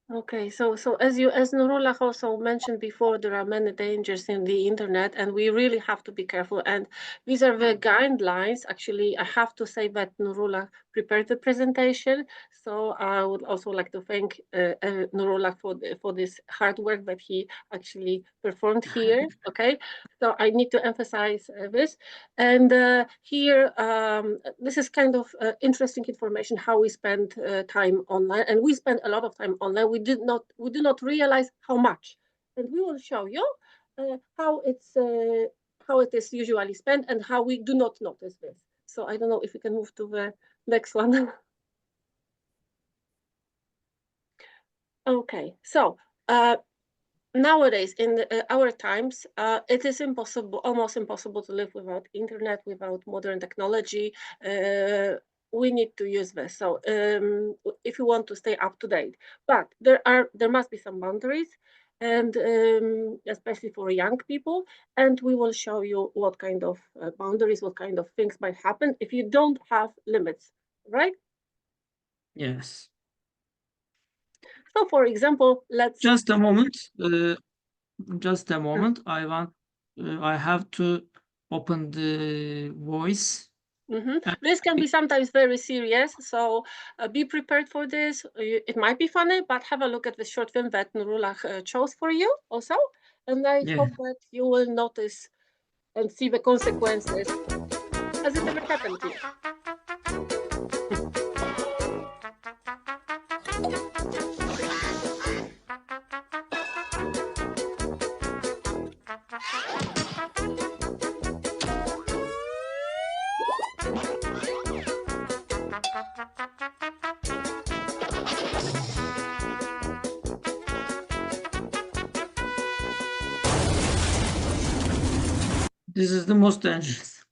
Okay, so as Nurullah also mentioned before, there are many dangers in the internet, and we really have to be careful. And these are the guidelines. Actually, I have to say that Nurullah prepared the presentation, so I would also like to thank Nurullah for this hard work that he actually performed here. Okay, so I need to emphasize this. And here, this is kind of interesting information how we spend time online, and we spend a lot of time online. We do not realize how much, and we will show you how it is usually spent and how we do not notice this. So I don't know if we can move to the next one. Okay, so nowadays in our times, it is impossible, almost impossible to live without internet, without modern technology. uh, we need to use this, so if you want to stay up to date, but there must be some boundaries, and especially for young people, and we will show you what kind of boundaries, what kind of things might happen if you don't have limits, right? Yes. So for example, let's Just a moment. Just a mm, moment. I have to open the voice. This can be sometimes very serious, so be prepared for this. It might be funny, but have a look at the short film that Nurullah chose for you also, and I Yeah. hope that you will notice and see the consequences. Has it ever happened to you? This is the most dangerous.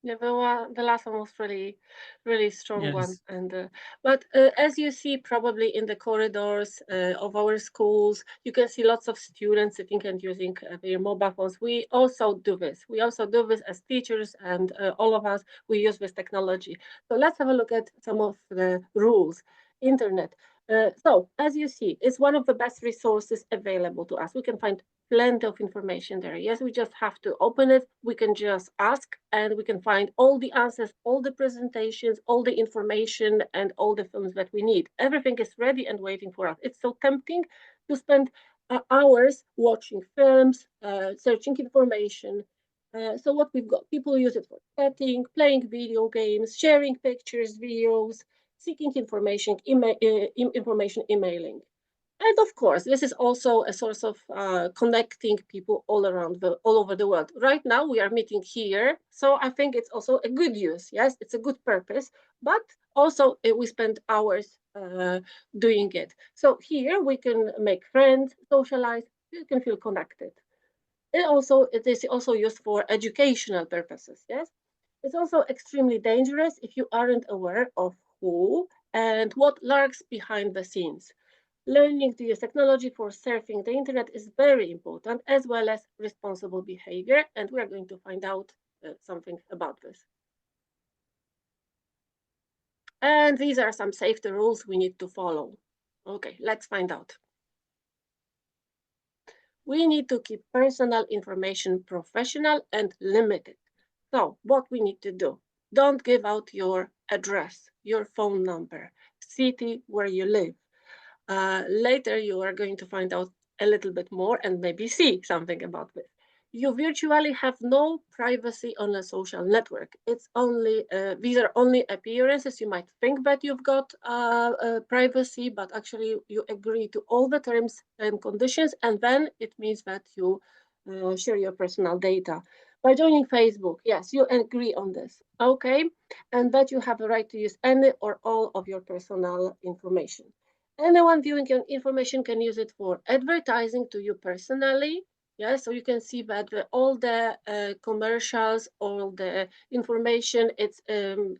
Yeah, the last one was really, really strong one. Yes. And but as you see, probably in the corridors of our schools, you can see lots of students sitting and using their mobile phones. We also do this. We also do this as teachers, and all of us, we use this technology. So let's have a look at some of the rules. Internet. So as you see, it's one of the best resources available to us. We can find plenty of information there. Yes, we just have to open it. We can just ask and we can find all the answers, all the presentations, all the information, and all the films that we need. Everything is ready and waiting for us. It's so tempting to spend hours watching films, searching information. So what we've got, people use it for chatting, playing video games, sharing pictures, videos, seeking information, emailing. And of course, this is also a source of connecting people all over the world. Right now, we are meeting here, so I think it's also a good use. Yes, it's a good purpose, but also we spend hours doing it. So here we can make friends, socialize, we can feel connected. It is also used for educational purposes. Yes, it's also extremely dangerous if you aren't aware of who and what lurks behind the scenes. Learning to use technology for surfing the internet is very important, as well as responsible behavior, and we are going to find out something about this. And these are some safety rules we need to follow. Okay, let's find out. We need to keep personal information professional and limited. So, what we need to do, don't give out your address, your phone number, city where you live. Later, you are going to find out a little bit more and maybe see something about this. You virtually have no privacy on a social network. It's only these are only appearances. You might think that you've got privacy, but actually you agree to all the terms and conditions, and then it means that you share your personal data. By joining Facebook, yes, you agree on this, okay, and that you have the right to use any or all of your personal information. Anyone viewing your information can use it for advertising to you personally. Yeah, so you can see that all the commercials, all the information, it's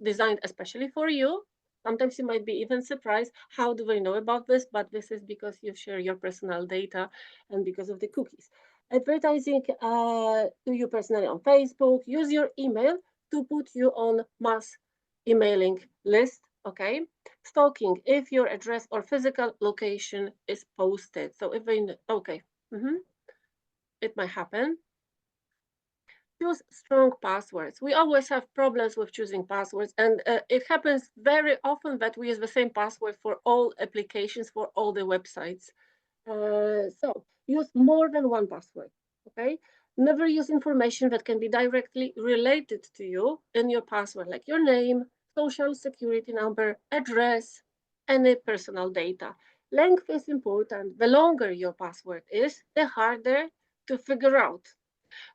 designed especially for you. Sometimes you might be even surprised, how do they know about this? But this is because you share your personal data and because of the cookies. Advertising to you personally on Facebook, use your email to put you on mass emailing list, okay? Stalking, if your address or physical location is posted. So if they, okay, it might happen. Choose strong passwords. We always have problems with choosing passwords, and it happens very often that we use the same password for all applications, for all the websites. So use more than one password, okay? Never use information that can be directly related to you in your password, like your name, social security number, address, any personal data. Length is important. The longer your password is, the harder to figure out.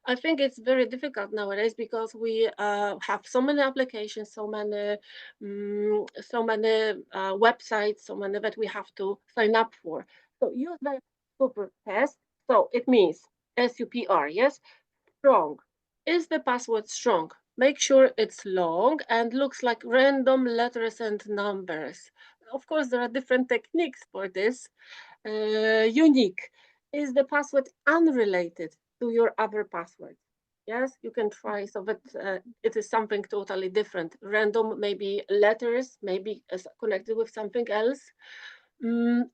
I think it's very difficult nowadays because we have so many applications, so many websites, so many that we have to sign up for. So use the super test. So it means SUPR, yes, strong. Is the password strong? Make sure it's long and looks like random letters and numbers. Of course, there are different techniques for this. Unique. Is the password unrelated to your other password? Yes, you can try so that it is something totally different. Random, maybe letters, maybe connected with something else.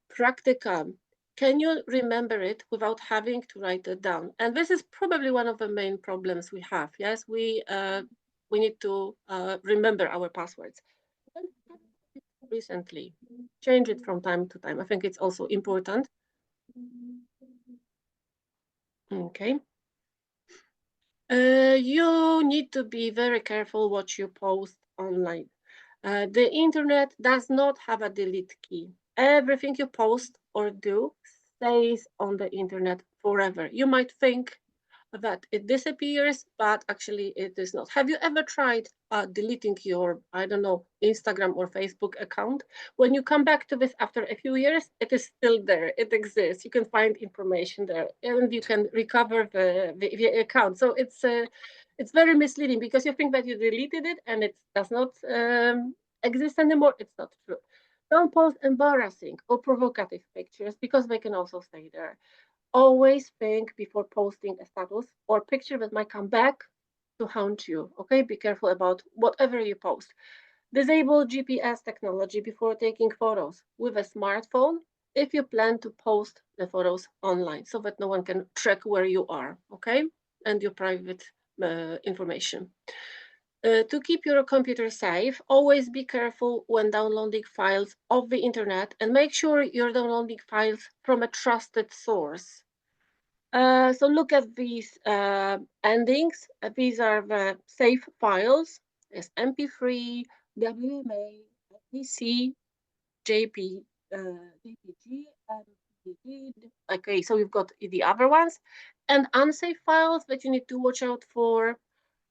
Practical. Can you remember it without having to write it down? And this is probably one of the main problems we have. Yes, we need to remember our passwords. Recently, change it from time to time. I think it's also important. Okay. You need to be very careful what you post online. The internet does not have a delete key. Everything you post or do stays on the internet forever. You might think that it disappears, but actually it is not. Have you ever tried deleting your, I don't know, Instagram or Facebook account? When you come back to this after a few years, it is still there. It exists. You can find information there, and you can recover the account. So it's very misleading because you think that you deleted it and it does not exist anymore. It's not true. Don't post embarrassing or provocative pictures because they can also stay there. Always think before posting a status or picture that might come back to haunt you. Okay, be careful about whatever you post. Disable GPS technology before taking photos with a smartphone if you plan to post the photos online so that no one can track where you are, okay, and your private information. To keep your computer safe, always be careful when downloading files of the internet and make sure you're downloading files from a trusted source. So look at these endings. These are the safe files. There's MP3, WMA, PC, JP, JPG, MPG. Okay, so we've got the other ones. And unsafe files that you need to watch out for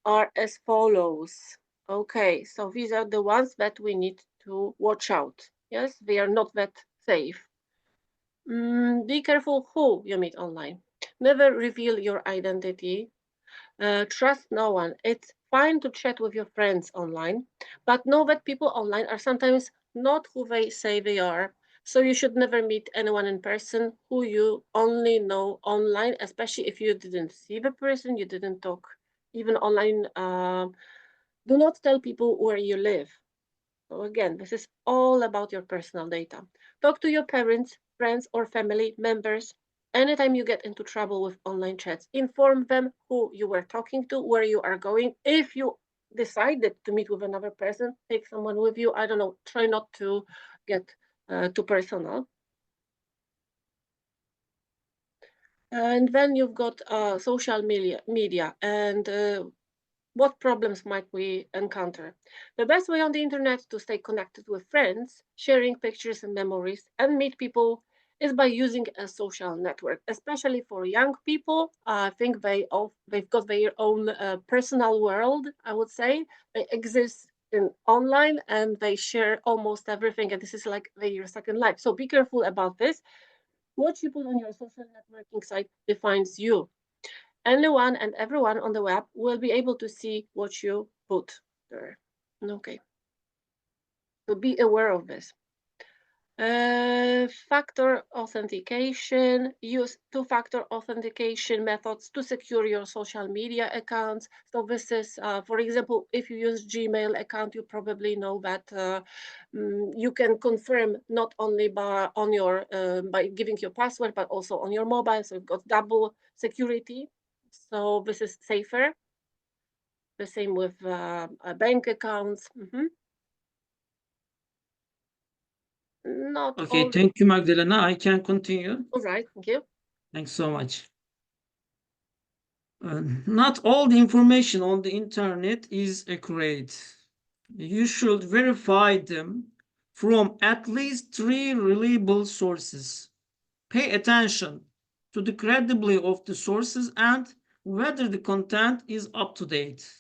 are as follows. Okay, so these are the ones that we need to watch out. Yes, they are not that safe. Be careful who you meet online. Never reveal your identity. Trust no one. It's fine to chat with your friends online, but know that people online are sometimes not who they say they are. So you should never meet anyone in person who you only know online, especially if you didn't see the person, you didn't talk even online. Do not tell people where you live. So again, this is all about your personal data. Talk to your parents, friends, or family members anytime you get into trouble with online chats. Inform them who you were talking to, where you are going. If you decided to meet with another person, take someone with you. I don't know, try not to get too personal. And then you've got social media and what problems might we encounter? The best way on the internet to stay connected with friends, sharing pictures and memories, and meet people is by using a social network, especially for young people. I think they've got their own personal world, I would say. They exist in online and they share almost everything, and this is like their second life. So be careful about this. What you put on your social networking site defines you. Anyone and everyone on the web will be able to see what you put there. Okay, so be aware of this. Factor authentication. Use two-factor authentication methods to secure your social media accounts. So this is, for example, if you use Gmail account, you probably know that you can confirm not only by giving your password, but also on your mobile. So you've got double security. So this is safer. The same with bank accounts. Not Okay, all. thank you, Magdalena. I can continue. All right, thank you. Thanks so much. Not all the information on the internet is accurate. You should verify them from at least 3 reliable sources. Pay attention to the credibility of the sources and whether the content is up to date.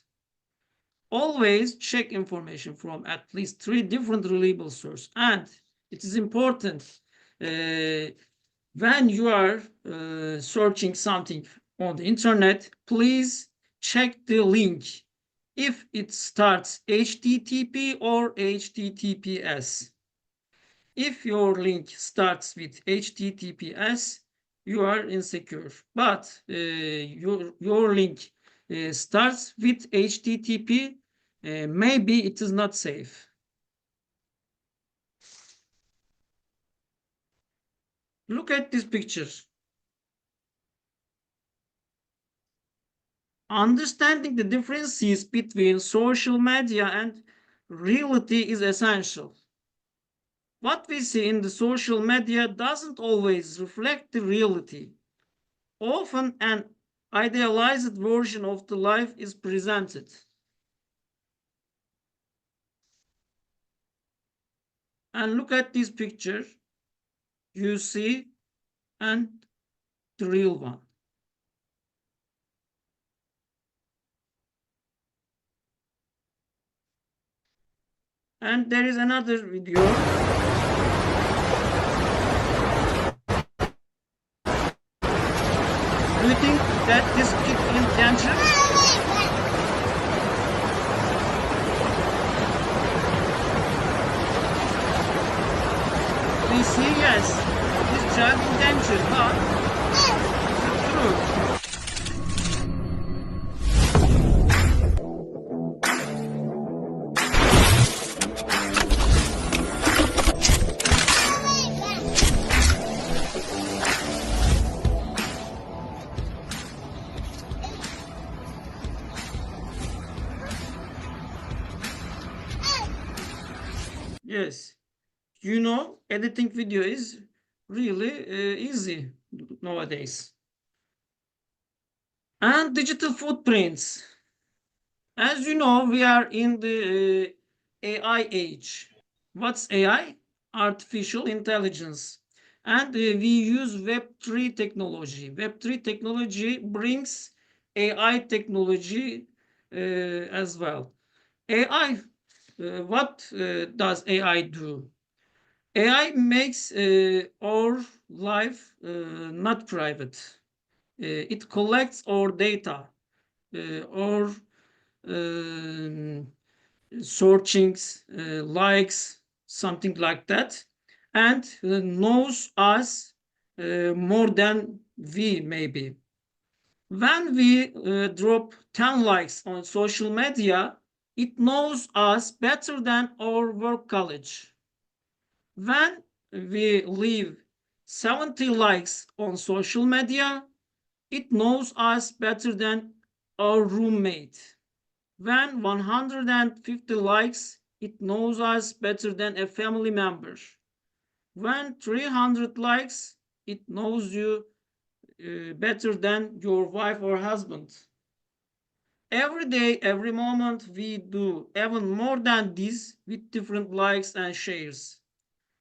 Always check information from at least 3 different reliable sources. And it is important when you are searching something on the internet, please check the link if it starts HTTP or HTTPS. If your link starts with HTTPS, you are insecure. But your link starts with HTTP, maybe it is not safe. Look at this picture. Understanding the differences between social media and reality is essential. What we see in the social media doesn't always reflect the reality. Often an idealized version of the life is presented. And look at this picture. You see and the real one. And there is another video. Do you think that this kid is dangerous? We see, yes, this child in danger, but it's true. Yes, you know, editing video is really easy nowadays. And digital footprints. As you know, we are in the AI age. What's AI? Artificial intelligence. And we use Web3 technology. Web3 technology brings AI technology as well. AI, what does AI do? AI makes our life not private. It collects our data, our searchings, likes, something like that, and knows us more than we maybe. When we drop 10 likes on social media, it knows us better than our work college. When we leave 70 likes on social media, it knows us better than our roommate. When 150 likes, it knows us better than a family member. When 300 likes, it knows you better than your wife or husband. Every day, every moment, we do even more than this with different likes and shares.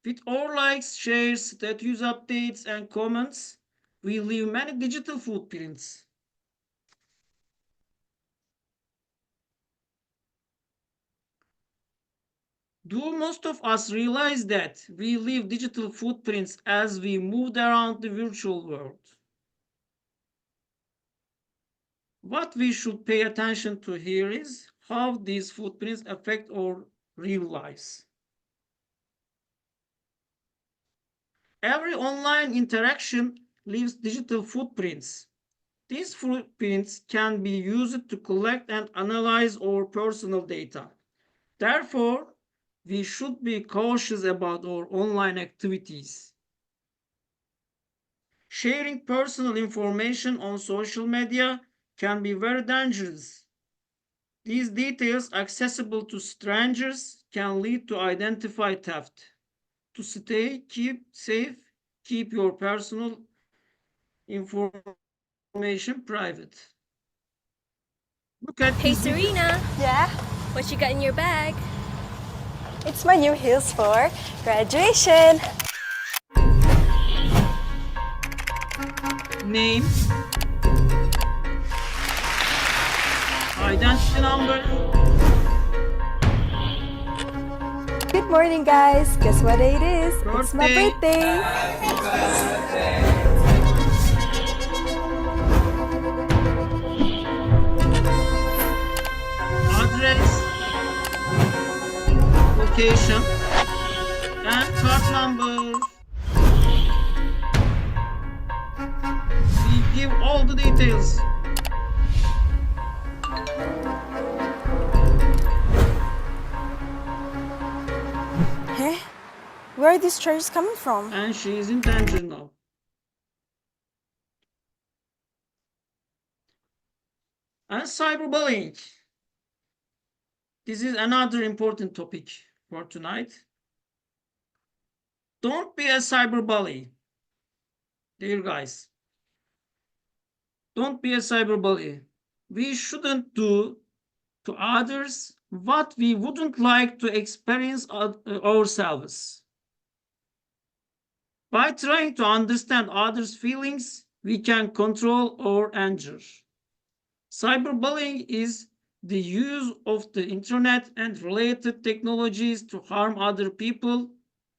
With all likes, shares, status updates, and comments, we leave many digital footprints. Do most of us realize that we leave digital footprints as we moved around the virtual world? What we should pay attention to here is how these footprints affect our real lives. Every online interaction leaves digital footprints. These footprints can be used to collect and analyze our personal data. Therefore, we should be cautious about our online activities. Sharing personal information on social media can be very dangerous. These details accessible to strangers can lead to identity theft. To keep safe, keep your personal information private. Look at Hey this video. Serena, Yeah, what you got in your bag? it's my new heels for graduation. Name, identity number, Good morning, guys. Guess what day it is? It's my birthday, birthday. address, location, and card number. We give all the details. Huh? Where are these charges coming from? And she is in danger now. And cyberbullying. This is another important topic for tonight. Don't be a cyberbully. Dear guys, don't be a cyberbully. We shouldn't do to others what we wouldn't like to experience ourselves. By trying to understand others' feelings, we can control our anger. Cyberbullying is the use of the internet and related technologies to harm other people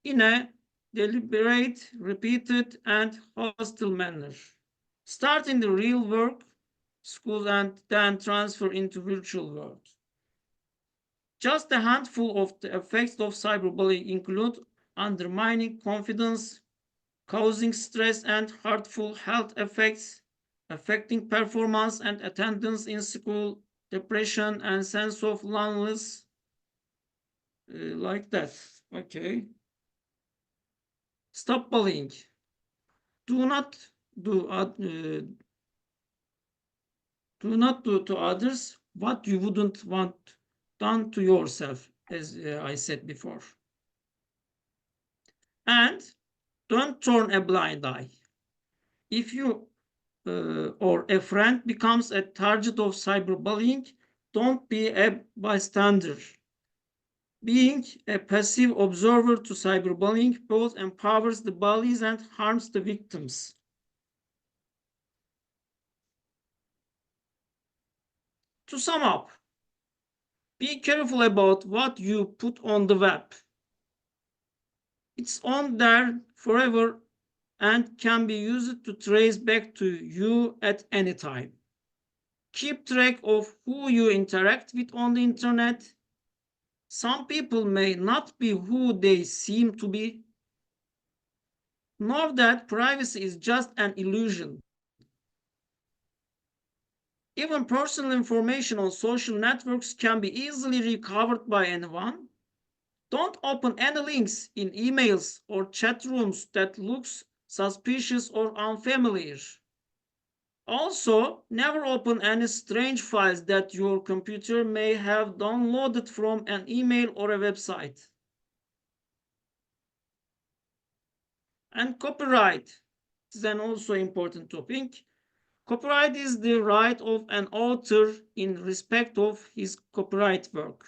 in a deliberate, repeated, and hostile manner. Start in the real work, school, and then transfer into virtual world. Just a handful of the effects of cyberbullying include undermining confidence, causing stress and harmful health effects, affecting performance and attendance in school, depression and sense of loneliness, like that. Okay. Stop bullying. Do not do to others what you wouldn't want done to yourself, as I said before. And don't turn a blind eye. If you or a friend becomes a target of cyberbullying, don't be a bystander. Being a passive observer to cyberbullying both empowers the bullies and harms the victims. To sum up, be careful about what you put on the web. It's on there forever and can be used to trace back to you at any time. Keep track of who you interact with on the internet. Some people may not be who they seem to be. Know that privacy is just an illusion. Even personal information on social networks can be easily recovered by anyone. Don't open any links in emails or chat rooms that looks suspicious or unfamiliar. Also, never open any strange files that your computer may have downloaded from an email or a website. And copyright is an also important topic. Copyright is the right of an author in respect of his copyright work.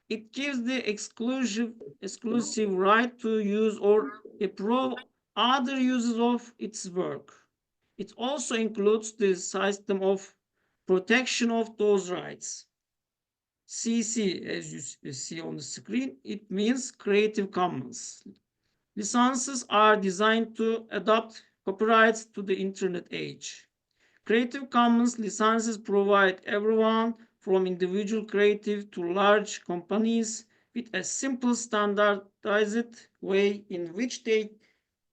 It gives the exclusive right to use or approve other uses of its work. It also includes the system of protection of those rights. CC, as you see on the screen, it means Creative Commons. Licenses are designed to adapt copyrights to the internet age. Creative Commons licenses provide everyone from individual creative to large companies with a simple standardized way in which they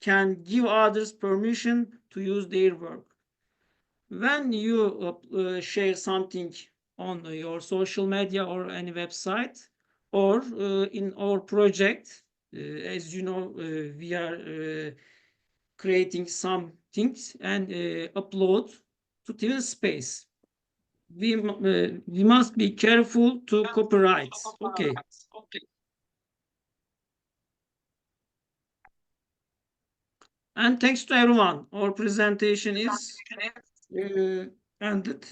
can give others permission to use their work. When you share something on your social media or any website or in our project, as you know, we are creating some things and upload to TwinSpace. We must be careful to copyrights. Okay. And thanks to everyone. Our presentation is ended.